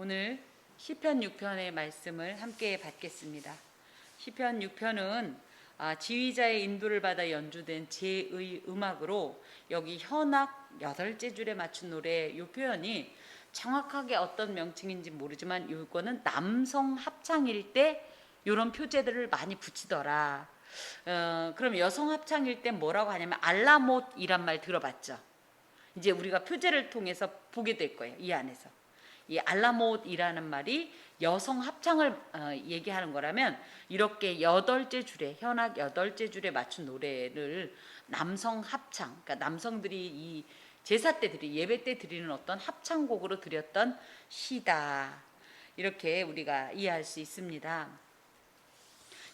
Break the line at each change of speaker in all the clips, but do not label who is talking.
오늘 시편 6편의 말씀을 함께 받겠습니다. 시편 6편은 지휘자의 인도를 받아 연주된 제의 음악으로 여기 현악 8재줄에 맞춘 노래 이 표현이 정확하게 어떤 명칭인지 모르지만 이거는 남성 합창일 때 이런 표제들을 많이 붙이더라. 그럼 여성 합창일 때 뭐라고 하냐면 알라못이란 말 들어봤죠? 이제 우리가 표제를 통해서 보게 될 거예요. 이 안에서. 이 알라못이라는 말이 여성 합창을 얘기하는 거라면 이렇게 8재줄에 현악 8재줄에 맞춘 노래를 남성 합창, 그러니까 남성들이 이 제사 때 예배 때 드리는 어떤 합창곡으로 드렸던 시다. 이렇게 우리가 이해할 수 있습니다.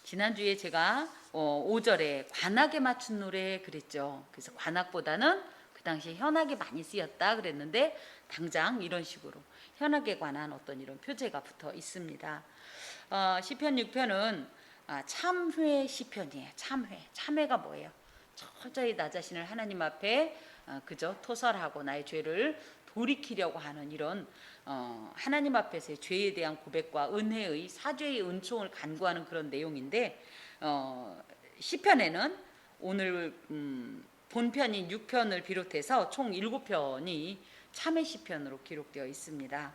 지난주에 제가 5절에 관악에 맞춘 노래 그랬죠. 그래서 관악보다는 그 당시에 현악이 많이 쓰였다 그랬는데 당장 이런 식으로 현악에 관한 어떤 이런 표제가 붙어 있습니다. 시편 6편은 참회 시편이에요. 참회가 뭐예요? 철저히 나 자신을 하나님 앞에 그저 토설하고 나의 죄를 돌이키려고 하는 이런 하나님 앞에서의 죄에 대한 고백과 은혜의 사죄의 은총을 간구하는 그런 내용인데 시편에는 오늘 본편인 6편을 비롯해서 총 7편이 참회 시편으로 기록되어 있습니다.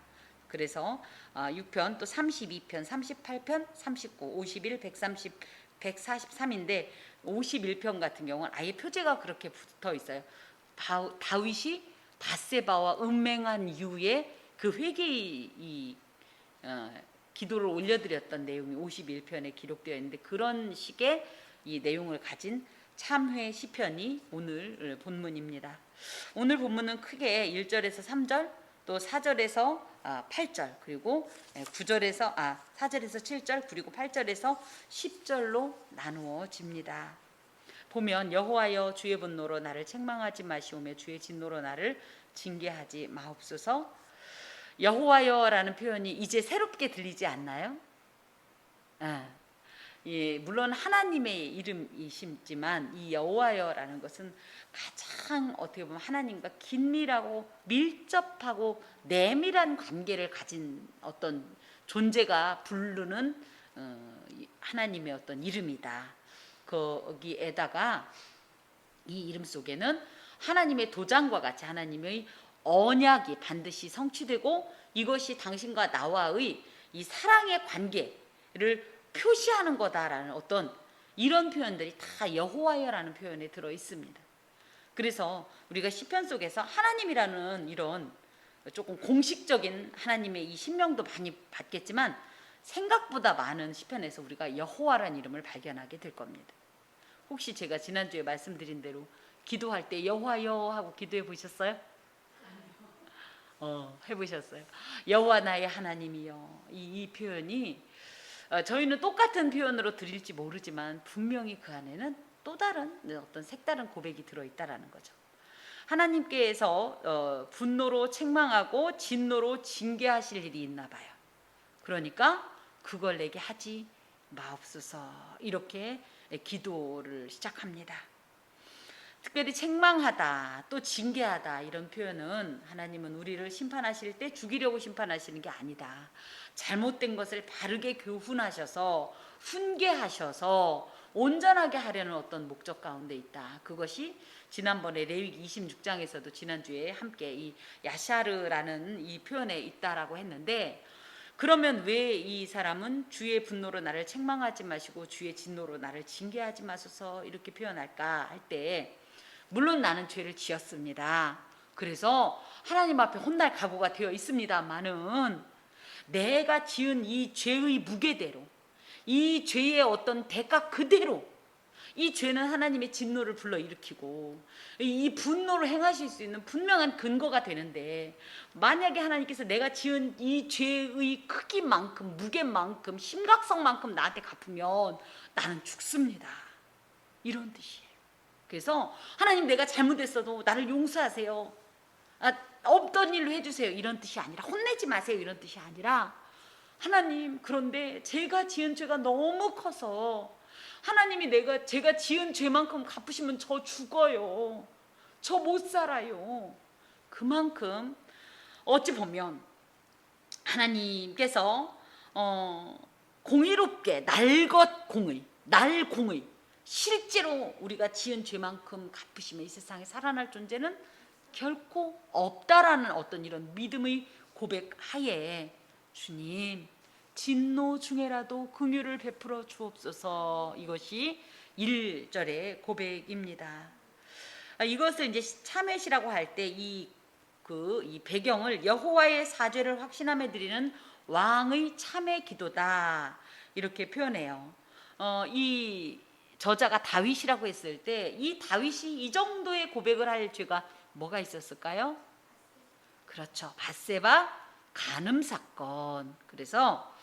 그래서 6편 또 32편, 38편, 39, 51, 130, 143인데 51편 같은 경우는 아예 표제가 그렇게 붙어 있어요. 다윗이 밧세바와 음행한 이후에 그 회개의 기도를 올려드렸던 내용이 51편에 기록되어 있는데 그런 식의 이 내용을 가진 참회 시편이 오늘 본문입니다. 오늘 본문은 크게 1절에서 3절 또 4절에서 8절 그리고 9절에서 4절에서 7절 그리고 8절에서 10절로 나누어집니다. 보면 여호와여 주의 분노로 나를 책망하지 마시오며 주의 진노로 나를 징계하지 마옵소서. 여호와여라는 표현이 이제 새롭게 들리지 않나요? 예, 물론 하나님의 이름이시지만 이 여호와여라는 것은 가장 어떻게 보면 하나님과 긴밀하고 밀접하고 내밀한 관계를 가진 어떤 존재가 부르는 하나님의 어떤 이름이다. 거기에다가 이 이름 속에는 하나님의 도장과 같이 하나님의 언약이 반드시 성취되고 이것이 당신과 나와의 이 사랑의 관계를 표시하는 거다라는 어떤 이런 표현들이 다 여호와여라는 표현에 들어 있습니다. 그래서 우리가 시편 속에서 하나님이라는 이런 조금 공식적인 하나님의 이 신명도 많이 받겠지만 생각보다 많은 시편에서 우리가 여호와라는 이름을 발견하게 될 겁니다. 혹시 제가 지난주에 말씀드린 대로 기도할 때 여호와여 하고 기도해 보셨어요? 해보셨어요? 여호와 나의 하나님이여. 이 표현이 저희는 똑같은 표현으로 드릴지 모르지만 분명히 그 안에는 또 다른 어떤 색다른 고백이 들어있다라는 거죠. 하나님께서 분노로 책망하고 진노로 징계하실 일이 있나 봐요. 그러니까 그걸 내게 하지 마옵소서 이렇게 기도를 시작합니다. 특별히 책망하다 또 징계하다 이런 표현은 하나님은 우리를 심판하실 때 죽이려고 심판하시는 게 아니다. 잘못된 것을 바르게 교훈하셔서 훈계하셔서 온전하게 하려는 어떤 목적 가운데 있다. 그것이 지난번에 레위기 26장에서도 지난주에 함께 이 야샤르라는 이 표현에 있다라고 했는데 그러면 왜 이 사람은 주의 분노로 나를 책망하지 마시고 주의 진노로 나를 징계하지 마소서 이렇게 표현할까 할 때 물론 나는 죄를 지었습니다. 그래서 하나님 앞에 혼날 각오가 되어 있습니다만은 내가 지은 이 죄의 무게대로 이 죄의 어떤 대가 그대로 이 죄는 하나님의 진노를 불러일으키고 이 분노를 행하실 수 있는 분명한 근거가 되는데 만약에 하나님께서 내가 지은 이 죄의 크기만큼 무게만큼 심각성만큼 나한테 갚으면 나는 죽습니다. 이런 뜻이에요. 그래서 하나님 내가 잘못했어도 나를 용서하세요. 없던 일로 해주세요. 이런 뜻이 아니라 혼내지 마세요. 이런 뜻이 아니라 하나님 그런데 제가 지은 죄가 너무 커서 하나님이 제가 지은 죄만큼 갚으시면 저 죽어요. 저 못 살아요. 그만큼 어찌 보면 하나님께서 공의롭게 날공의 실제로 우리가 지은 죄만큼 갚으시면 이 세상에 살아날 존재는 결코 없다라는 어떤 이런 믿음의 고백 하에 주님 진노 중에라도 긍휼을 베풀어 주옵소서, 이것이 1절의 고백입니다. 이것을 이제 참회시라고 할 때 이 배경을 여호와의 사죄를 확신함에 드리는 왕의 참회 기도다, 이렇게 표현해요. 이 저자가 다윗이라고 했을 때 이 다윗이 이 정도의 고백을 할 죄가 뭐가 있었을까요? 그렇죠, 바세바 간음 사건. 그래서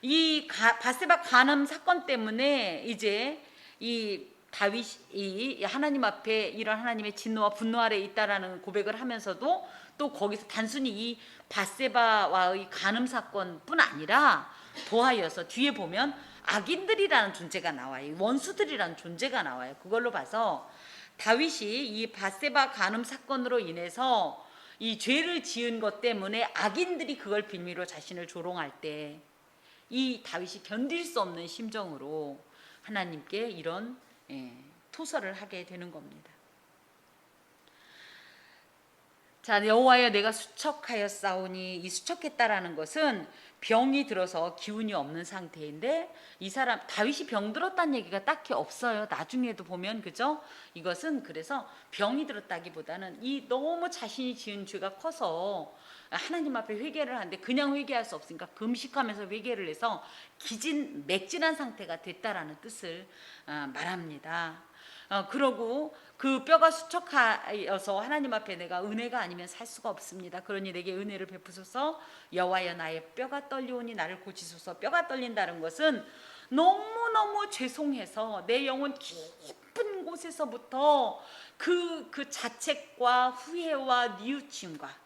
이 바세바 간음 사건 때문에 이제 이 다윗이 하나님 앞에 이런 하나님의 진노와 분노 아래 있다라는 고백을 하면서도 또 거기서 단순히 이 바세바와의 간음 사건뿐 아니라 더하여서 뒤에 보면 악인들이라는 존재가 나와요. 원수들이라는 존재가 나와요. 그걸로 봐서 다윗이 이 바세바 간음 사건으로 인해서 이 죄를 지은 것 때문에 악인들이 그걸 빌미로 자신을 조롱할 때 이 다윗이 견딜 수 없는 심정으로 하나님께 이런 토설을 하게 되는 겁니다. 자, 여호와여 내가 수척하였사오니, 이 수척했다라는 것은 병이 들어서 기운이 없는 상태인데, 이 사람 다윗이 병들었다는 얘기가 딱히 없어요. 나중에도 보면, 그죠? 이것은 그래서 병이 들었다기보다는 이 너무 자신이 지은 죄가 커서 하나님 앞에 회개를 하는데 그냥 회개할 수 없으니까 금식하면서 회개를 해서 맥진한 상태가 됐다라는 뜻을 말합니다. 그러고 그 뼈가 수척하여서 하나님 앞에 내가 은혜가 아니면 살 수가 없습니다. 그러니 내게 은혜를 베푸소서. 여호와여 나의 뼈가 떨리오니 나를 고치소서. 뼈가 떨린다는 것은 너무너무 죄송해서 내 영혼 깊은 곳에서부터 그 자책과 후회와 뉘우침과,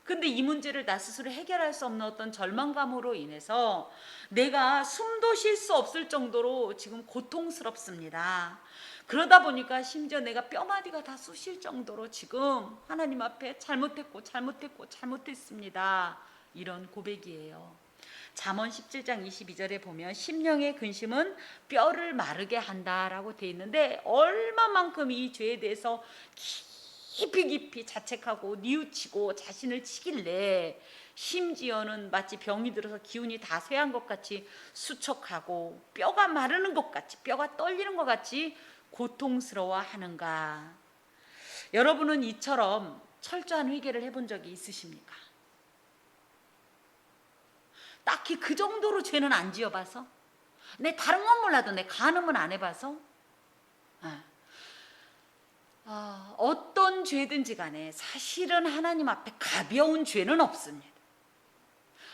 근데 이 문제를 나 스스로 해결할 수 없는 어떤 절망감으로 인해서 내가 숨도 쉴 수 없을 정도로 지금 고통스럽습니다. 그러다 보니까 심지어 내가 뼈마디가 다 쑤실 정도로 지금 하나님 앞에 잘못했습니다. 이런 고백이에요. 잠언 17장 22절에 보면 심령의 근심은 뼈를 마르게 한다라고 돼 있는데, 얼마만큼 이 죄에 대해서 깊이 자책하고 뉘우치고 자신을 치길래 심지어는 마치 병이 들어서 기운이 다 쇠한 것 같이 수척하고 뼈가 마르는 것 같이, 뼈가 떨리는 것 같이 고통스러워 하는가. 여러분은 이처럼 철저한 회개를 해본 적이 있으십니까? 딱히 그 정도로 죄는 안 지어봐서, 내 다른 건 몰라도 내 간음은 안 해봐서, 어떤 죄든지 간에 사실은 하나님 앞에 가벼운 죄는 없습니다.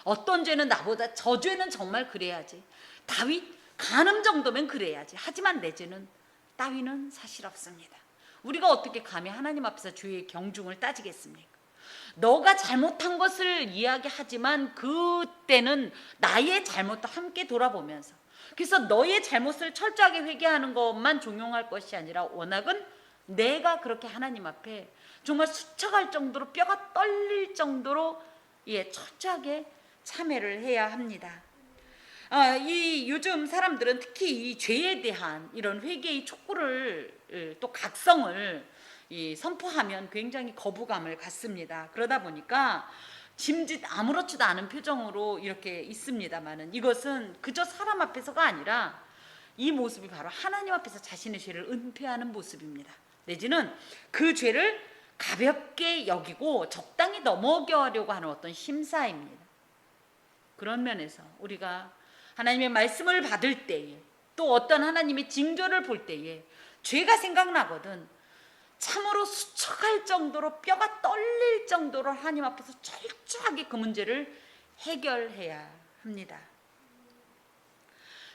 어떤 죄는 나보다, 저 죄는 정말 그래야지, 다윗 간음 정도면 그래야지, 하지만 내 죄는, 따위는 사실 없습니다. 우리가 어떻게 감히 하나님 앞에서 죄의 경중을 따지겠습니까? 너가 잘못한 것을 이야기하지만 그때는 나의 잘못도 함께 돌아보면서, 그래서 너의 잘못을 철저하게 회개하는 것만 종용할 것이 아니라 워낙은 내가 그렇게 하나님 앞에 정말 수척할 정도로 뼈가 떨릴 정도로 철저하게 참회를 해야 합니다. 이 요즘 사람들은 특히 이 죄에 대한 이런 회개의 촉구를 또 각성을 선포하면 굉장히 거부감을 갖습니다. 그러다 보니까 짐짓 아무렇지도 않은 표정으로 이렇게 있습니다만은, 이것은 그저 사람 앞에서가 아니라 이 모습이 바로 하나님 앞에서 자신의 죄를 은폐하는 모습입니다. 내지는 그 죄를 가볍게 여기고 적당히 넘어가려고 하는 어떤 심사입니다. 그런 면에서 우리가 하나님의 말씀을 받을 때에, 또 어떤 하나님의 징조를 볼 때에 죄가 생각나거든 참으로 수척할 정도로 뼈가 떨릴 정도로 하나님 앞에서 철저하게 그 문제를 해결해야 합니다.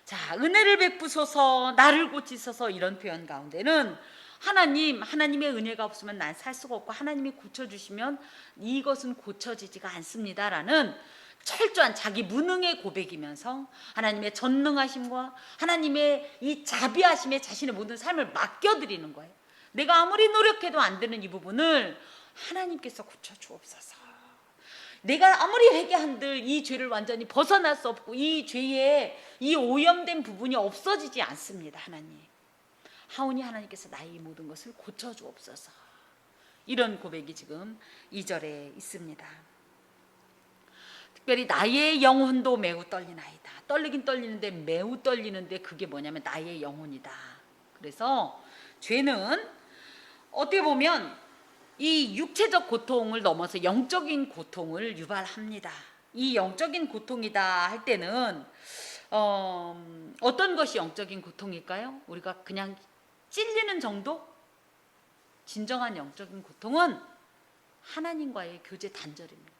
자, 은혜를 베푸소서, 나를 고치소서, 이런 표현 가운데는 하나님의 은혜가 없으면 난 살 수가 없고 하나님이 고쳐주시면 이것은 고쳐지지가 않습니다라는 철저한 자기 무능의 고백이면서 하나님의 전능하심과 하나님의 이 자비하심에 자신의 모든 삶을 맡겨드리는 거예요. 내가 아무리 노력해도 안 되는 이 부분을 하나님께서 고쳐주옵소서. 내가 아무리 회개한들 이 죄를 완전히 벗어날 수 없고 이 죄의 이 오염된 부분이 없어지지 않습니다. 하나님, 하오니 하나님께서 나의 모든 것을 고쳐주옵소서. 이런 고백이 지금 2절에 있습니다. 특별히 나의 영혼도 매우 떨리나이다. 떨리긴 떨리는데 매우 떨리는데 그게 뭐냐면 나의 영혼이다. 그래서 죄는 어떻게 보면 이 육체적 고통을 넘어서 영적인 고통을 유발합니다. 이 영적인 고통이다 할 때는 어떤 것이 영적인 고통일까요? 우리가 그냥 찔리는 정도? 진정한 영적인 고통은 하나님과의 교제 단절입니다.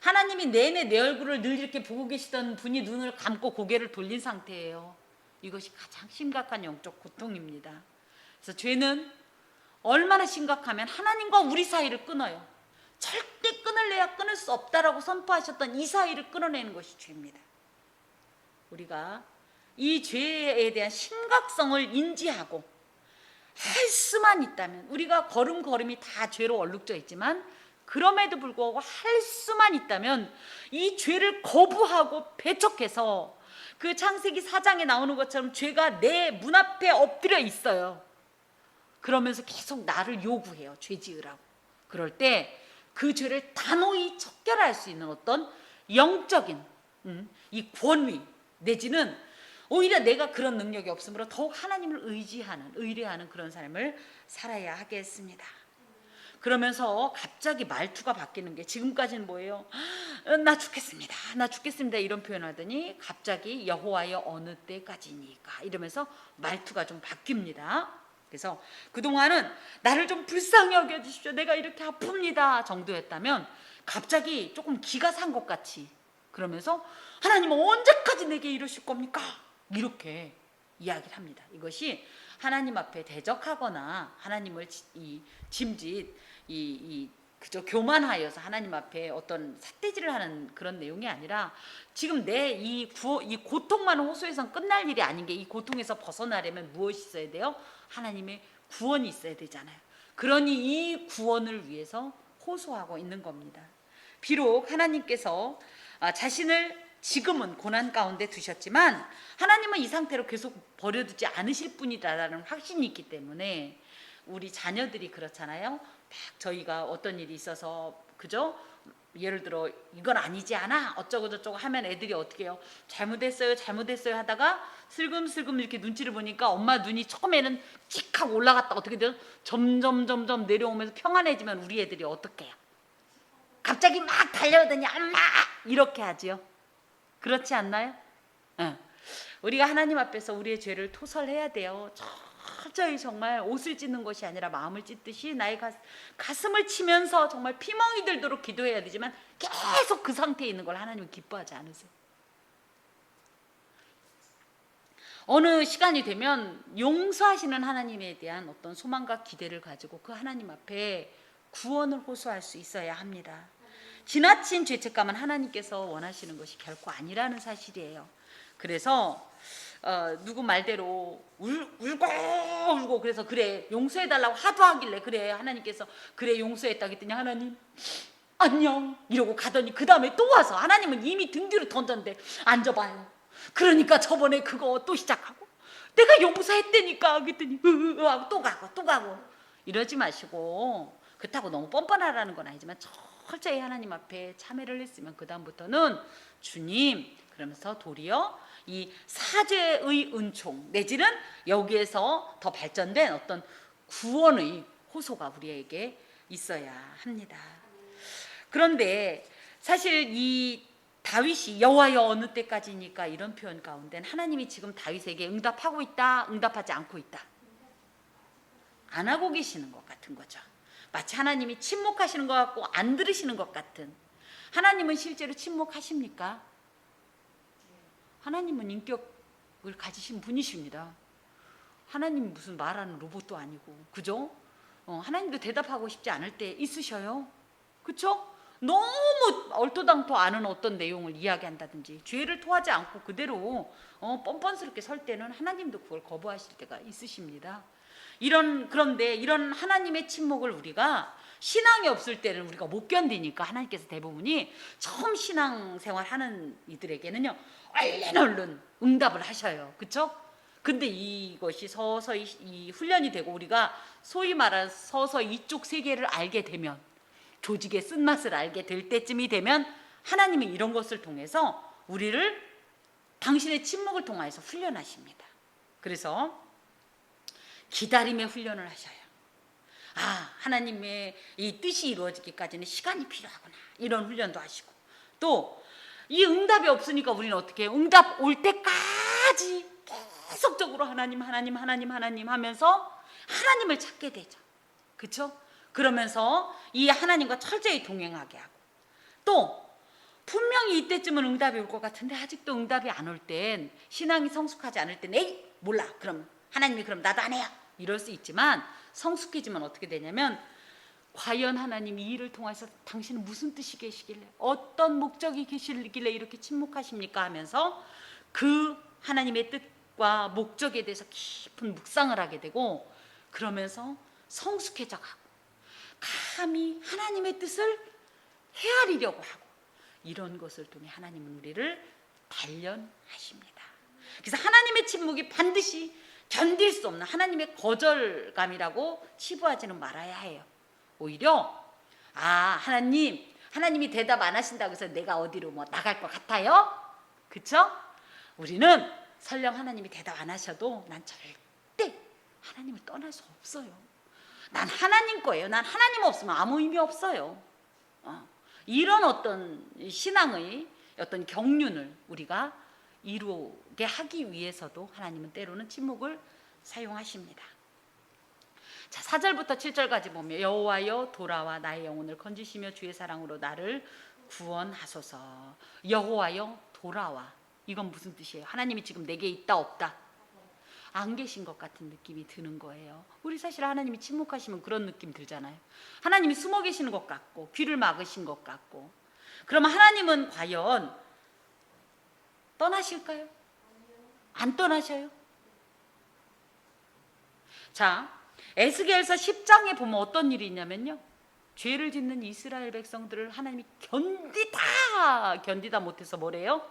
하나님이 내내 내 얼굴을 늘 이렇게 보고 계시던 분이 눈을 감고 고개를 돌린 상태예요. 이것이 가장 심각한 영적 고통입니다. 그래서 죄는 얼마나 심각하면 하나님과 우리 사이를 끊어요. 절대 끊을래야 끊을 수 없다라고 선포하셨던 이 사이를 끊어내는 것이 죄입니다. 우리가 이 죄에 대한 심각성을 인지하고 할 수만 있다면, 우리가 걸음걸음이 다 죄로 얼룩져 있지만 그럼에도 불구하고 할 수만 있다면 이 죄를 거부하고 배척해서 그 창세기 4장에 나오는 것처럼 죄가 내 문 앞에 엎드려 있어요. 그러면서 계속 나를 요구해요. 죄 지으라고. 그럴 때 그 죄를 단호히 척결할 수 있는 어떤 영적인 이 권위 내지는 오히려 내가 그런 능력이 없으므로 더욱 하나님을 의뢰하는 그런 삶을 살아야 하겠습니다. 그러면서 갑자기 말투가 바뀌는 게, 지금까지는 뭐예요? 나 죽겠습니다 이런 표현하더니 갑자기 여호와여 어느 때까지니까 이러면서 말투가 좀 바뀝니다. 그래서 그동안은 나를 좀 불쌍히 여겨주십시오, 내가 이렇게 아픕니다 정도였다면 갑자기 조금 기가 산 것 같이 그러면서 하나님은 언제까지 내게 이러실 겁니까? 이렇게 이야기를 합니다. 이것이 하나님 앞에 대적하거나 하나님을 그저 교만하여서 하나님 앞에 어떤 삿대질을 하는 그런 내용이 아니라 지금 내 이 고통만 호소해서는 끝날 일이 아닌 게, 이 고통에서 벗어나려면 무엇이 있어야 돼요? 하나님의 구원이 있어야 되잖아요. 그러니 이 구원을 위해서 호소하고 있는 겁니다. 비록 하나님께서 자신을 지금은 고난 가운데 두셨지만 하나님은 이 상태로 계속 버려두지 않으실 분이다라는 확신이 있기 때문에, 우리 자녀들이 그렇잖아요. 막 저희가 어떤 일이 있어서 그죠? 예를 들어 이건 아니지 않아 어쩌고 저쩌고 하면 애들이 어떻게 해요? 잘못했어요 하다가 슬금슬금 이렇게 눈치를 보니까 엄마 눈이 처음에는 찍 하고 올라갔다 어떻게든 점점 내려오면서 평안해지면 우리 애들이 어떻게 해요? 갑자기 막 달려오더니 엄마 이렇게 하지요. 그렇지 않나요? 우리가 하나님 앞에서 우리의 죄를 토설해야 돼요. 철저히 정말 옷을 찢는 것이 아니라 마음을 찢듯이 나의 가슴을 치면서 정말 피멍이 들도록 기도해야 되지만 계속 그 상태에 있는 걸 하나님은 기뻐하지 않으세요. 어느 시간이 되면 용서하시는 하나님에 대한 어떤 소망과 기대를 가지고 그 하나님 앞에 구원을 호소할 수 있어야 합니다. 지나친 죄책감은 하나님께서 원하시는 것이 결코 아니라는 사실이에요. 그래서 누구 말대로 울고 그래서 그래 용서해달라고 하도 하길래 그래 하나님께서 그래 용서했다고 했더니 하나님 안녕 이러고 가더니 그 다음에 또 와서 하나님은 이미 등 뒤로 던졌는데 앉아봐요. 그러니까 저번에 그거 또 시작하고 내가 용서했다니까 그랬더니 하고 또 가고 이러지 마시고, 그렇다고 너무 뻔뻔하라는 건 아니지만 철저히 하나님 앞에 참회를 했으면 그 다음부터는 주님 그러면서 도리어 이 사죄의 은총 내지는 여기에서 더 발전된 어떤 구원의 호소가 우리에게 있어야 합니다. 그런데 사실 이 다윗이 여호와여 어느 때까지니까 이런 표현 가운데는 하나님이 지금 다윗에게 응답하고 있다, 응답하지 않고 있다, 안 하고 계시는 것 같은 거죠. 마치 하나님이 침묵하시는 것 같고 안 들으시는 것 같은. 하나님은 실제로 침묵하십니까? 하나님은 인격을 가지신 분이십니다. 하나님은 무슨 말하는 로봇도 아니고, 그죠? 하나님도 대답하고 싶지 않을 때 있으셔요. 그쵸? 너무 얼토당토 않은 어떤 내용을 이야기한다든지 죄를 토하지 않고 그대로 뻔뻔스럽게 설 때는 하나님도 그걸 거부하실 때가 있으십니다. 그런데 이런 하나님의 침묵을 우리가 신앙이 없을 때는 우리가 못 견디니까 하나님께서 대부분이 처음 신앙생활 하는 이들에게는요 얼른 응답을 하셔요. 그렇죠? 근데 이것이 서서히 이 훈련이 되고 우리가 소위 말하는 서서히 이쪽 세계를 알게 되면, 조직의 쓴맛을 알게 될 때쯤이 되면 하나님이 이런 것을 통해서 우리를 당신의 침묵을 통해서 훈련하십니다. 그래서 기다림의 훈련을 하셔요. 아, 하나님의 이 뜻이 이루어지기까지는 시간이 필요하구나, 이런 훈련도 하시고, 또 이 응답이 없으니까 우리는 어떻게 해요? 응답 올 때까지 계속적으로 하나님 하면서 하나님을 찾게 되죠. 그렇죠? 그러면서 이 하나님과 철저히 동행하게 하고, 또 분명히 이때쯤은 응답이 올 것 같은데 아직도 응답이 안 올 땐, 신앙이 성숙하지 않을 땐 에이 몰라, 그럼 하나님이 그럼 나도 안 해요, 이럴 수 있지만, 성숙해지면 어떻게 되냐면 과연 하나님 이 일을 통해서 당신은 무슨 뜻이 계시길래, 어떤 목적이 계시길래 이렇게 침묵하십니까 하면서 그 하나님의 뜻과 목적에 대해서 깊은 묵상을 하게 되고, 그러면서 성숙해져 가고 감히 하나님의 뜻을 헤아리려고 하고, 이런 것을 통해 하나님은 우리를 단련하십니다. 그래서 하나님의 침묵이 반드시 견딜 수 없는 하나님의 거절감이라고 치부하지는 말아야 해요. 오히려 하나님이 대답 안 하신다고 해서 내가 어디로 나갈 것 같아요? 그쵸? 우리는 설령 하나님이 대답 안 하셔도 난 절대 하나님을 떠날 수 없어요. 난 하나님 거예요. 난 하나님 없으면 아무 의미 없어요. 이런 어떤 신앙의 어떤 경륜을 우리가 이루게 하기 위해서도 하나님은 때로는 침묵을 사용하십니다. 자, 4절부터 7절까지 보면 여호와여 돌아와 나의 영혼을 건지시며 주의 사랑으로 나를 구원하소서. 여호와여 돌아와, 이건 무슨 뜻이에요? 하나님이 지금 내게 있다 없다? 안 계신 것 같은 느낌이 드는 거예요. 우리 사실 하나님이 침묵하시면 그런 느낌 들잖아요. 하나님이 숨어 계시는 것 같고 귀를 막으신 것 같고. 그러면 하나님은 과연 떠나실까요? 안 떠나셔요? 자, 에스겔서 10장에 보면 어떤 일이 있냐면요, 죄를 짓는 이스라엘 백성들을 하나님이 견디다 못해서 뭐래요?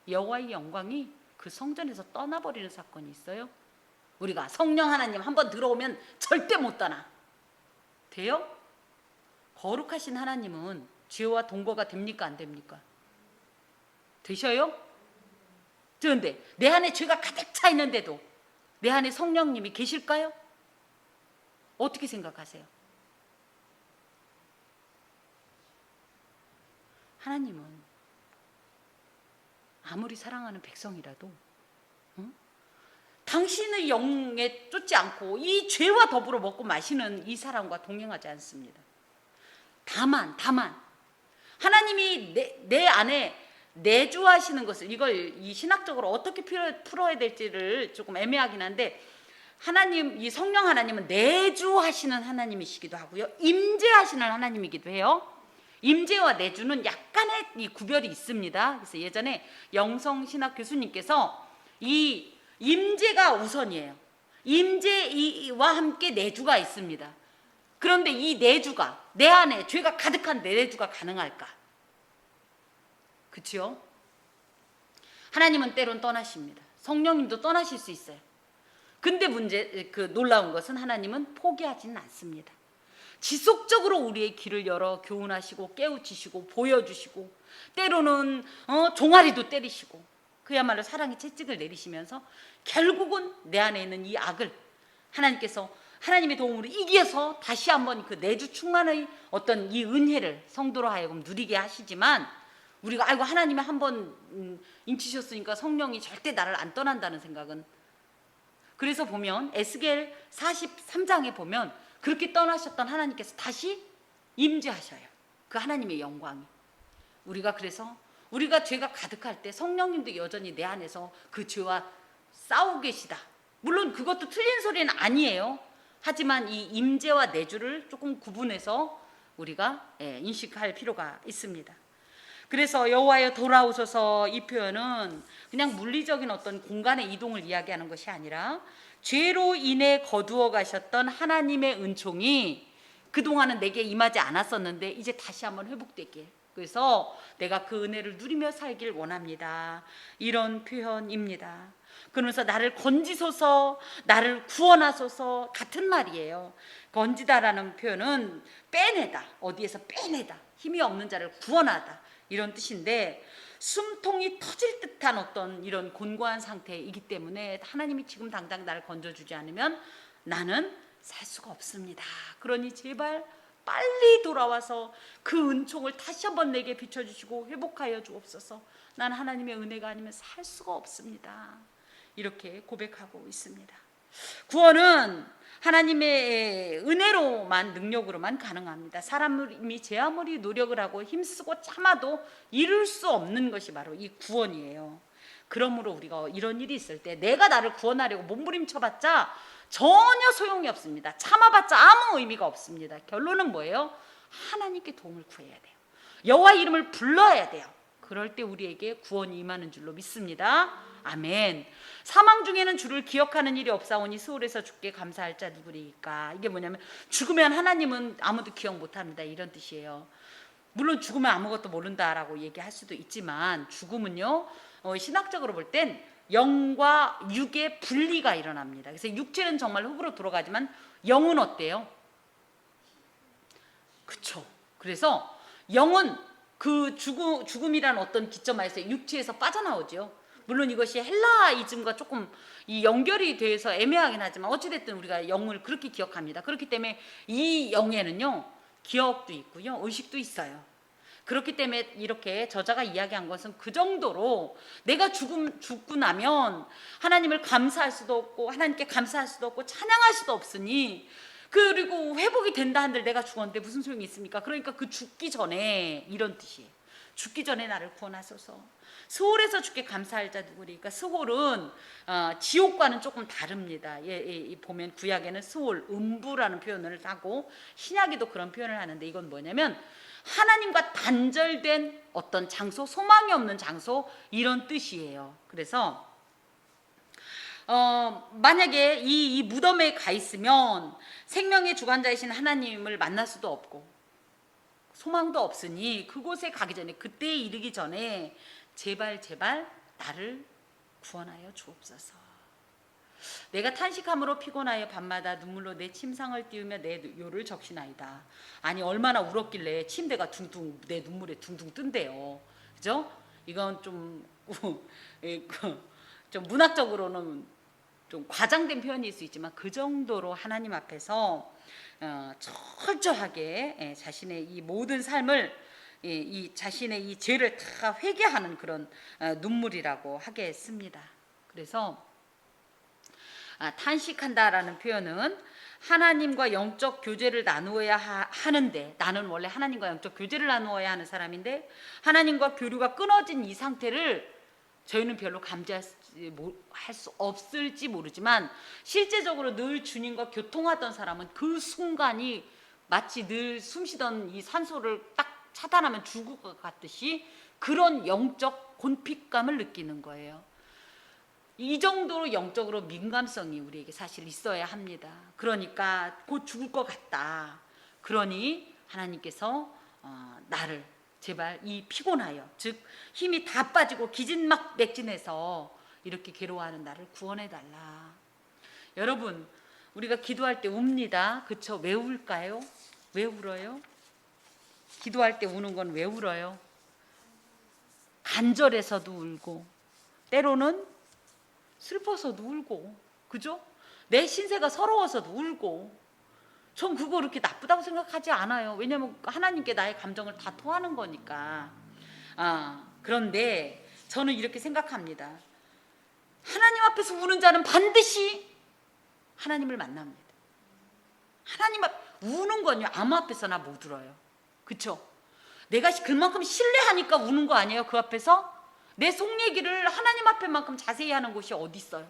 여호와의 영광이 그 성전에서 떠나버리는 사건이 있어요. 우리가 성령 하나님 한번 들어오면 절대 못 떠나. 돼요? 거룩하신 하나님은 죄와 동거가 됩니까 안 됩니까? 되셔요? 그런데 내 안에 죄가 가득 차 있는데도 내 안에 성령님이 계실까요? 어떻게 생각하세요? 하나님은 아무리 사랑하는 백성이라도 당신의 영에 쫓지 않고 이 죄와 더불어 먹고 마시는 이 사람과 동행하지 않습니다. 다만 하나님이 내 안에 내주하시는 것을, 이걸 이 신학적으로 어떻게 풀어야 될지를 조금 애매하긴 한데, 하나님, 이 성령 하나님은 내주하시는 하나님이시기도 하고요, 임재하시는 하나님이기도 해요. 임재와 내주는 약간의 이 구별이 있습니다. 그래서 예전에 영성신학 교수님께서 이 임재가 우선이에요. 임재와 함께 내주가 있습니다. 그런데 이 내주가, 내 안에 죄가 가득한 내주가 가능할까? 그렇죠? 하나님은 때론 떠나십니다. 성령님도 떠나실 수 있어요. 근데 놀라운 것은 하나님은 포기하지는 않습니다. 지속적으로 우리의 길을 열어 교훈하시고 깨우치시고 보여주시고, 때로는 종아리도 때리시고, 그야말로 사랑의 채찍을 내리시면서 결국은 내 안에 있는 이 악을 하나님께서 하나님의 도움으로 이겨서 다시 한번 그 내주 충만의 어떤 이 은혜를 성도로 하여금 누리게 하시지만, 우리가 아이고 하나님이 한번 인치셨으니까 성령이 절대 나를 안 떠난다는 생각은, 그래서 보면 에스겔 43장에 보면 그렇게 떠나셨던 하나님께서 다시 임재하셔요. 그 하나님의 영광이. 그래서 우리가 죄가 가득할 때 성령님도 여전히 내 안에서 그 죄와 싸우고 계시다. 물론 그것도 틀린 소리는 아니에요. 하지만 이 임재와 내주를 조금 구분해서 우리가 인식할 필요가 있습니다. 그래서 여호와여 돌아오소서, 이 표현은 그냥 물리적인 어떤 공간의 이동을 이야기하는 것이 아니라 죄로 인해 거두어 가셨던 하나님의 은총이 그동안은 내게 임하지 않았었는데 이제 다시 한번 회복되길, 그래서 내가 그 은혜를 누리며 살길 원합니다. 이런 표현입니다. 그러면서 나를 건지소서, 나를 구원하소서 같은 말이에요. 건지다라는 표현은 빼내다, 어디에서 빼내다, 힘이 없는 자를 구원하다, 이런 뜻인데 숨통이 터질 듯한 어떤 이런 곤고한 상태이기 때문에 하나님이 지금 당장 나를 건져주지 않으면 나는 살 수가 없습니다. 그러니 제발 빨리 돌아와서 그 은총을 다시 한번 내게 비춰주시고 회복하여 주옵소서. 난 하나님의 은혜가 아니면 살 수가 없습니다. 이렇게 고백하고 있습니다. 구원은 하나님의 은혜로만, 능력으로만 가능합니다. 사람이 제 아무리 노력을 하고 힘쓰고 참아도 이룰 수 없는 것이 바로 이 구원이에요. 그러므로 우리가 이런 일이 있을 때 내가 나를 구원하려고 몸부림쳐봤자 전혀 소용이 없습니다. 참아봤자 아무 의미가 없습니다. 결론은 뭐예요? 하나님께 도움을 구해야 돼요. 여호와 이름을 불러야 돼요. 그럴 때 우리에게 구원이 임하는 줄로 믿습니다. 아멘. 사망 중에는 주를 기억하는 일이 없사오니 수월에서 주께 감사할 자 누구리까? 이게 뭐냐면 죽으면 하나님은 아무도 기억 못합니다, 이런 뜻이에요. 물론 죽으면 아무것도 모른다라고 얘기할 수도 있지만 죽음은요, 신학적으로 볼 땐 영과 육의 분리가 일어납니다. 그래서 육체는 정말 흙으로 돌아가지만 영은 어때요? 그쵸. 그래서 영은 그 죽음이란 어떤 기점에서 육체에서 빠져나오죠. 물론 이것이 헬라이즘과 조금 이 연결이 돼서 애매하긴 하지만 어찌됐든 우리가 영을 그렇게 기억합니다. 그렇기 때문에 이 영에는요, 기억도 있고요, 의식도 있어요. 그렇기 때문에 이렇게 저자가 이야기한 것은 그 정도로 내가 죽고 나면 하나님을 감사할 수도 없고 하나님께 감사할 수도 없고 찬양할 수도 없으니, 그리고 회복이 된다 한들 내가 죽었는데 무슨 소용이 있습니까? 그러니까 그 죽기 전에, 이런 뜻이에요. 죽기 전에 나를 구원하소서. 스홀에서 주께 감사할 자 누구리까? 스홀은 지옥과는 조금 다릅니다. 보면 구약에는 스홀, 음부라는 표현을 하고 신약에도 그런 표현을 하는데, 이건 뭐냐면 하나님과 단절된 어떤 장소, 소망이 없는 장소, 이런 뜻이에요. 그래서 만약에 이 무덤에 가 있으면 생명의 주관자이신 하나님을 만날 수도 없고 소망도 없으니 그곳에 가기 전에, 그때에 이르기 전에 제발 나를 구원하여 주옵소서. 내가 탄식함으로 피곤하여 밤마다 눈물로 내 침상을 띄우며 내 요를 적시나이다. 아니 얼마나 울었길래 침대가 둥둥 내 눈물에 둥둥 뜬대요. 그죠? 이건 좀 문학적으로는 좀 과장된 표현일 수 있지만 그 정도로 하나님 앞에서 철저하게 자신의 이 모든 삶을, 이 자신의 이 죄를 다 회개하는 그런 눈물이라고 하겠습니다. 그래서 탄식한다라는 표현은 하나님과 영적 교제를 나누어야 하는데, 나는 원래 하나님과 영적 교제를 나누어야 하는 사람인데 하나님과 교류가 끊어진 이 상태를 저희는 별로 감지할 수 없을지 모르지만 실제적으로 늘 주님과 교통하던 사람은 그 순간이 마치 늘 숨쉬던 이 산소를 딱 차단하면 죽을 것 같듯이 그런 영적 곤핍감을 느끼는 거예요. 이 정도로 영적으로 민감성이 우리에게 사실 있어야 합니다. 그러니까 곧 죽을 것 같다. 그러니 하나님께서 나를 제발 이 피곤하여, 즉 힘이 다 빠지고 기진맥진해서 이렇게 괴로워하는 나를 구원해달라. 여러분, 우리가 기도할 때 웁니다. 그쵸? 왜 울까요? 왜 울어요? 기도할 때 우는 건 왜 울어요? 간절해서도 울고 때로는 슬퍼서도 울고, 그죠? 내 신세가 서러워서도 울고. 전 그거 그렇게 나쁘다고 생각하지 않아요. 왜냐하면 하나님께 나의 감정을 다 토하는 거니까. 그런데 저는 이렇게 생각합니다. 하나님 앞에서 우는 자는 반드시 하나님을 만납니다. 하나님 앞 우는 건요, 아무 앞에서나 못 울어요. 그쵸? 내가 그만큼 신뢰하니까 우는 거 아니에요? 그 앞에서 내 속 얘기를 하나님 앞에만큼 자세히 하는 곳이 어디 있어요?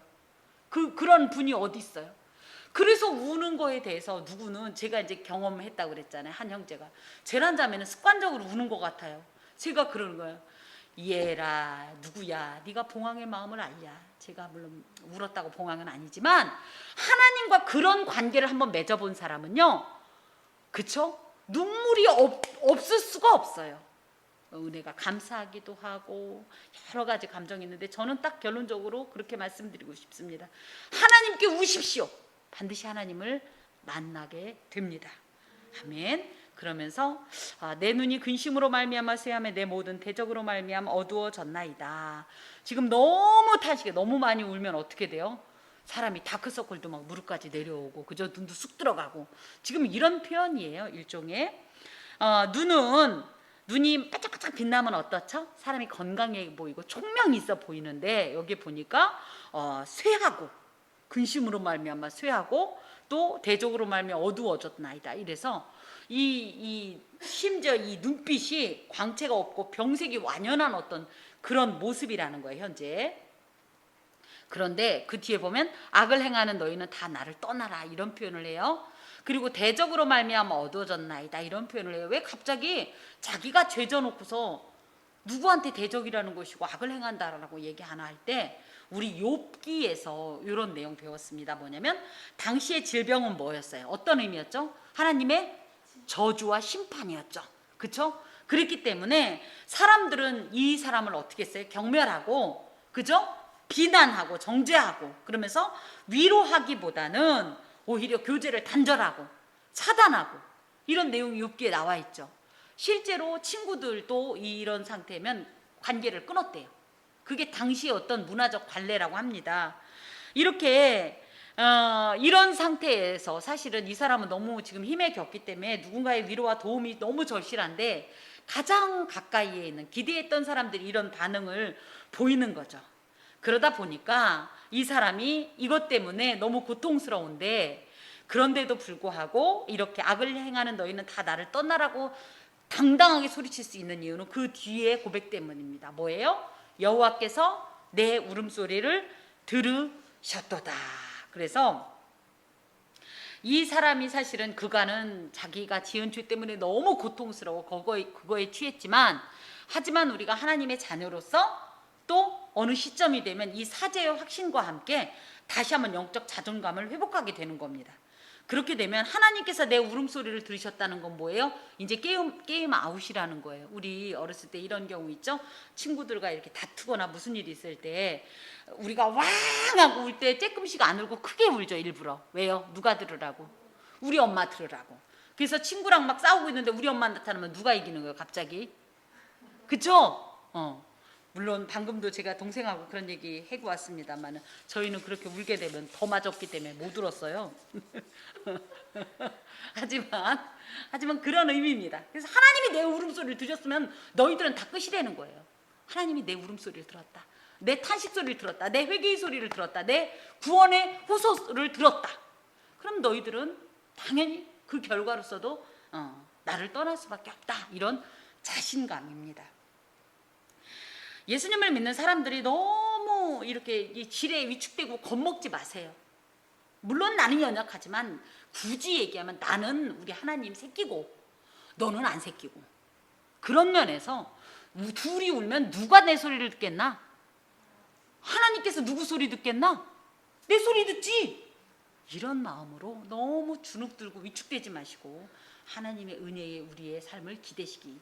그런 분이 어디 있어요? 그래서 우는 거에 대해서 누구는, 제가 이제 경험했다고 그랬잖아요. 한 형제가 쟤란 자매는 습관적으로 우는 것 같아요. 제가 그러는 거예요. 얘라 누구야 네가 봉황의 마음을 알랴. 제가 물론 울었다고 봉황은 아니지만 하나님과 그런 관계를 한번 맺어본 사람은요, 그쵸? 눈물이 없을 수가 없어요. 은혜가 감사하기도 하고 여러 가지 감정이 있는데 저는 딱 결론적으로 그렇게 말씀드리고 싶습니다. 하나님께 우십시오. 반드시 하나님을 만나게 됩니다. 아멘. 그러면서 내 눈이 근심으로 말미암아 쇠하며 내 모든 대적으로 말미암아 어두워졌나이다. 지금 너무 탄식해, 너무 많이 울면 어떻게 돼요? 사람이 다크서클도 막 무릎까지 내려오고 그저 눈도 쑥 들어가고, 지금 이런 표현이에요. 일종의 눈이 반짝반짝 빛나면 어떻죠? 사람이 건강해 보이고 총명이 있어 보이는데 여기 보니까 쇠하고 근심으로 말미암아 쇠하고 또 대적으로 말미암아 어두워졌나이다. 이래서 심지어 이 눈빛이 광채가 없고 병색이 완연한 어떤 그런 모습이라는 거예요, 현재. 그런데 그 뒤에 보면 악을 행하는 너희는 다 나를 떠나라 이런 표현을 해요. 그리고 대적으로 말미암아 어두워졌나이다 이런 표현을 해요. 왜 갑자기 자기가 죄 져놓고서 누구한테 대적이라는 것이고 악을 행한다라고 얘기하나 할 때 우리 욥기에서 이런 내용 배웠습니다. 뭐냐면 당시의 질병은 뭐였어요? 어떤 의미였죠? 하나님의 저주와 심판이었죠. 그렇죠? 그렇기 때문에 사람들은 이 사람을 어떻게 했어요? 경멸하고, 그죠? 비난하고 정죄하고 그러면서 위로하기보다는 오히려 교제를 단절하고 차단하고 이런 내용이 욥기에 나와 있죠. 실제로 친구들도 이런 상태면 관계를 끊었대요. 그게 당시의 어떤 문화적 관례라고 합니다. 이렇게 이런 상태에서 사실은 이 사람은 너무 지금 힘에 겼기 때문에 누군가의 위로와 도움이 너무 절실한데 가장 가까이에 있는 기대했던 사람들이 이런 반응을 보이는 거죠. 그러다 보니까 이 사람이 이것 때문에 너무 고통스러운데, 그런데도 불구하고 이렇게 악을 행하는 너희는 다 나를 떠나라고 당당하게 소리칠 수 있는 이유는 그 뒤에 고백 때문입니다. 뭐예요? 여호와께서 내 울음소리를 들으셨도다. 그래서 이 사람이 사실은 그간은 자기가 지은 죄 때문에 너무 고통스러워 그거에 취했지만, 하지만 우리가 하나님의 자녀로서 또 어느 시점이 되면 이 사죄의 확신과 함께 다시 한번 영적 자존감을 회복하게 되는 겁니다. 그렇게 되면 하나님께서 내 울음소리를 들으셨다는 건 뭐예요? 이제 게임 아웃이라는 거예요. 우리 어렸을 때 이런 경우 있죠? 친구들과 이렇게 다투거나 무슨 일이 있을 때 우리가 왕 하고 울 때 쬐끔씩 안 울고 크게 울죠, 일부러. 왜요? 누가 들으라고? 우리 엄마 들으라고. 그래서 친구랑 막 싸우고 있는데 우리 엄마 나타나면 누가 이기는 거예요, 갑자기? 그쵸? 물론 방금도 제가 동생하고 그런 얘기 해고 왔습니다만 저희는 그렇게 울게 되면 더 맞았기 때문에 못 울었어요. 하지만 그런 의미입니다. 그래서 하나님이 내 울음소리를 들으셨으면 너희들은 다 끝이 되는 거예요. 하나님이 내 울음소리를 들었다, 내 탄식소리를 들었다, 내 회개의 소리를 들었다, 내 구원의 호소를 들었다. 그럼 너희들은 당연히 그 결과로서도 나를 떠날 수밖에 없다, 이런 자신감입니다. 예수님을 믿는 사람들이 너무 이렇게 이 지레에 위축되고 겁먹지 마세요. 물론 나는 연약하지만 굳이 얘기하면 나는 우리 하나님 새끼고 너는 안 새끼고, 그런 면에서 둘이 울면 누가 내 소리를 듣겠나? 하나님께서 누구 소리 듣겠나? 내 소리 듣지. 이런 마음으로 너무 주눅들고 위축되지 마시고 하나님의 은혜에 우리의 삶을 기대시기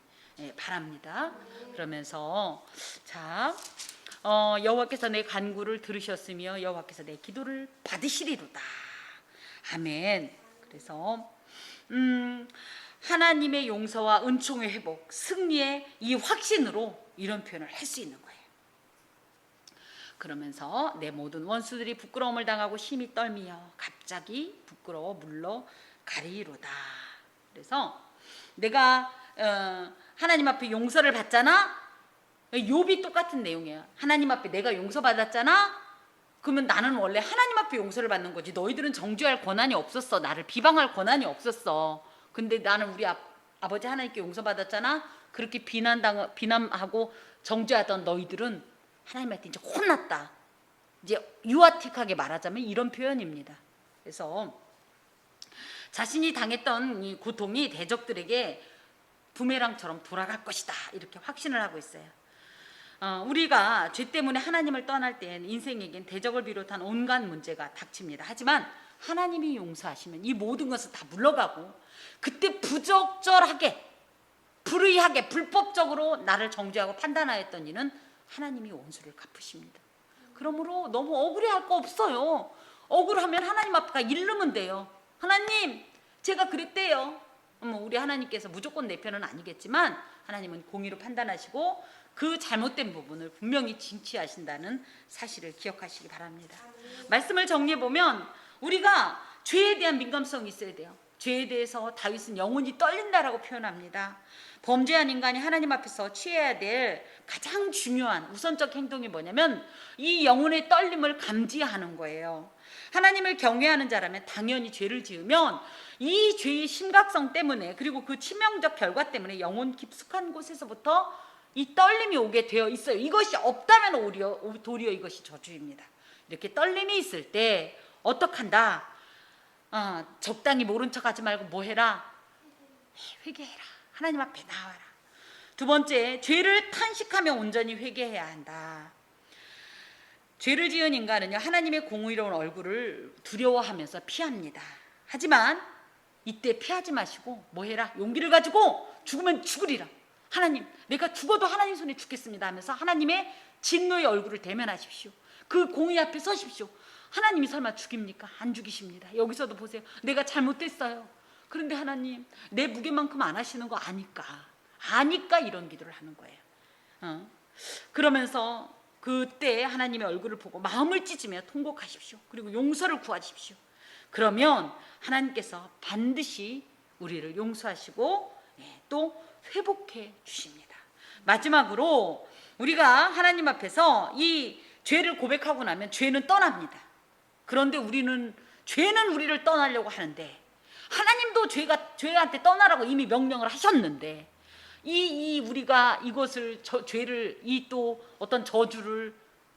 바랍니다. 그러면서 자, 여호와께서 내 간구를 들으셨으며 여호와께서 내 기도를 받으시리로다. 아멘. 그래서 하나님의 용서와 은총의 회복, 승리의 이 확신으로 이런 표현을 할 수 있는 거예요. 그러면서 내 모든 원수들이 부끄러움을 당하고 심히 떨미며 갑자기 부끄러워 물러가리로다. 그래서 내가 하나님 앞에 용서를 받잖아. 욥이 똑같은 내용이에요. 하나님 앞에 내가 용서받았잖아. 그러면 나는 원래 하나님 앞에 용서를 받는 거지. 너희들은 정죄할 권한이 없었어. 나를 비방할 권한이 없었어. 근데 나는 우리 아버지 하나님께 용서받았잖아. 그렇게 비난하고 정죄하던 너희들은 하나님한테 이제 혼났다. 이제 유아틱하게 말하자면 이런 표현입니다. 그래서 자신이 당했던 이 고통이 대적들에게 부메랑처럼 돌아갈 것이다, 이렇게 확신을 하고 있어요. 우리가 죄 때문에 하나님을 떠날 때엔 인생에겐 대적을 비롯한 온갖 문제가 닥칩니다. 하지만 하나님이 용서하시면 이 모든 것은 다 물러가고, 그때 부적절하게, 불의하게, 불법적으로 나를 정죄하고 판단하였던 이는 하나님이 원수를 갚으십니다. 그러므로 너무 억울해할 거 없어요. 억울하면 하나님 앞에 이르면 돼요. 하나님, 제가 그랬대요. 우리 하나님께서 무조건 내 편은 아니겠지만 하나님은 공의로 판단하시고 그 잘못된 부분을 분명히 징치하신다는 사실을 기억하시기 바랍니다. 말씀을 정리해보면 우리가 죄에 대한 민감성이 있어야 돼요. 죄에 대해서 다윗은 영혼이 떨린다라고 표현합니다. 범죄한 인간이 하나님 앞에서 취해야 될 가장 중요한 우선적 행동이 뭐냐면 이 영혼의 떨림을 감지하는 거예요. 하나님을 경외하는 자라면 당연히 죄를 지으면 이 죄의 심각성 때문에, 그리고 그 치명적 결과 때문에 영혼 깊숙한 곳에서부터 이 떨림이 오게 되어 있어요. 이것이 없다면 도리어 이것이 저주입니다. 이렇게 떨림이 있을 때 어떡한다? 적당히 모른 척하지 말고 뭐 해라? 회개해라. 하나님 앞에 나와라. 두 번째, 죄를 탄식하며 온전히 회개해야 한다. 죄를 지은 인간은요, 하나님의 공의로운 얼굴을 두려워하면서 피합니다. 하지만 이때 피하지 마시고 뭐 해라? 용기를 가지고 죽으면 죽으리라. 하나님, 내가 죽어도 하나님 손에 죽겠습니다 하면서 하나님의 진노의 얼굴을 대면하십시오. 그 공의 앞에 서십시오. 하나님이 설마 죽입니까? 안 죽이십니다. 여기서도 보세요. 내가 잘못됐어요. 그런데 하나님, 내 무게만큼 안 하시는 거 아니까 이런 기도를 하는 거예요. 그러면서 그때 하나님의 얼굴을 보고 마음을 찢으며 통곡하십시오. 그리고 용서를 구하십시오. 그러면 하나님께서 반드시 우리를 용서하시고 또 회복해 주십니다. 마지막으로 우리가 하나님 앞에서 이 죄를 고백하고 나면 죄는 떠납니다. 그런데 죄는 우리를 떠나려고 하는데, 하나님도 죄한테 떠나라고 이미 명령을 하셨는데, 우리가 이것을 죄를, 또 어떤 저주를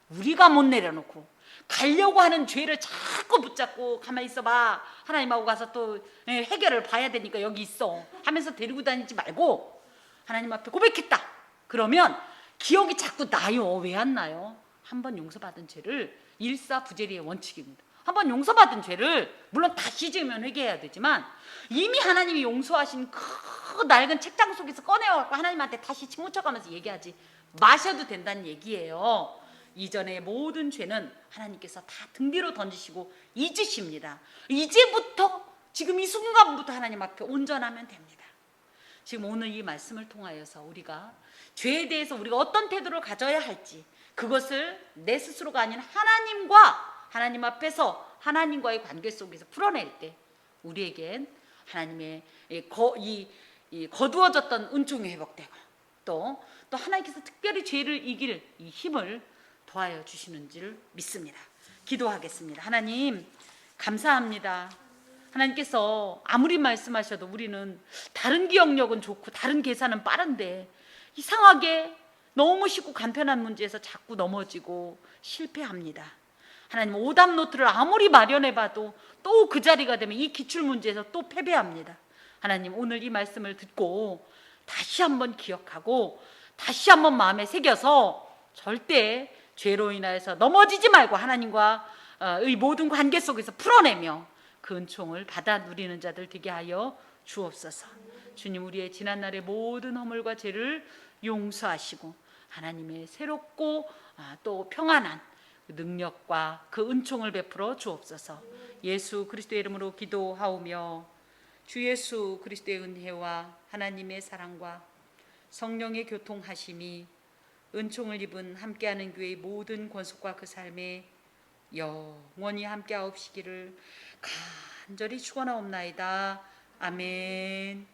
우리가 못 내려놓고 가려고 하는 죄를 자꾸 붙잡고 가만히 있어봐. 하나님하고 가서 또 해결을 봐야 되니까 여기 있어 하면서 데리고 다니지 말고 하나님 앞에 고백했다. 그러면 기억이 자꾸 나요. 왜 안 나요? 한번 용서받은 죄를 일사부재리의 원칙입니다. 한번 용서받은 죄를 물론 다시 지으면 회개해야 되지만 이미 하나님이 용서하신 그 낡은 책장 속에서 꺼내와서 하나님한테 다시 칭호쳐가면서 얘기하지 마셔도 된다는 얘기예요. 이전의 모든 죄는 하나님께서 다 등 뒤로 던지시고 잊으십니다. 이제부터, 지금 이 순간부터 하나님 앞에 온전하면 됩니다. 지금 오늘 이 말씀을 통하여서 우리가 죄에 대해서 우리가 어떤 태도를 가져야 할지, 그것을 내 스스로가 아닌 하나님 앞에서 하나님과의 관계 속에서 풀어낼 때 우리에겐 하나님의 거두어졌던 은총이 회복되고 또 하나님께서 특별히 죄를 이길 이 힘을 도와여 주시는 줄 믿습니다. 기도하겠습니다. 하나님, 감사합니다. 하나님께서 아무리 말씀하셔도 우리는 다른 기억력은 좋고 다른 계산은 빠른데 이상하게 너무 쉽고 간편한 문제에서 자꾸 넘어지고 실패합니다. 하나님, 오답 노트를 아무리 마련해봐도 또 그 자리가 되면 이 기출문제에서 또 패배합니다. 하나님, 오늘 이 말씀을 듣고 다시 한번 기억하고 다시 한번 마음에 새겨서 절대 죄로 인하여서 넘어지지 말고 하나님과의 모든 관계 속에서 풀어내며 그 은총을 받아 누리는 자들 되게 하여 주옵소서. 주님, 우리의 지난날의 모든 허물과 죄를 용서하시고 하나님의 새롭고 또 평안한 능력과 그 은총을 베풀어 주옵소서. 예수 그리스도의 이름으로 기도하오며 주 예수 그리스도의 은혜와 하나님의 사랑과 성령의 교통하심이 은총을 입은 함께하는 교회의 모든 권속과 그 삶에 영원히 함께하옵시기를 간절히 축원하옵나이다. 아멘.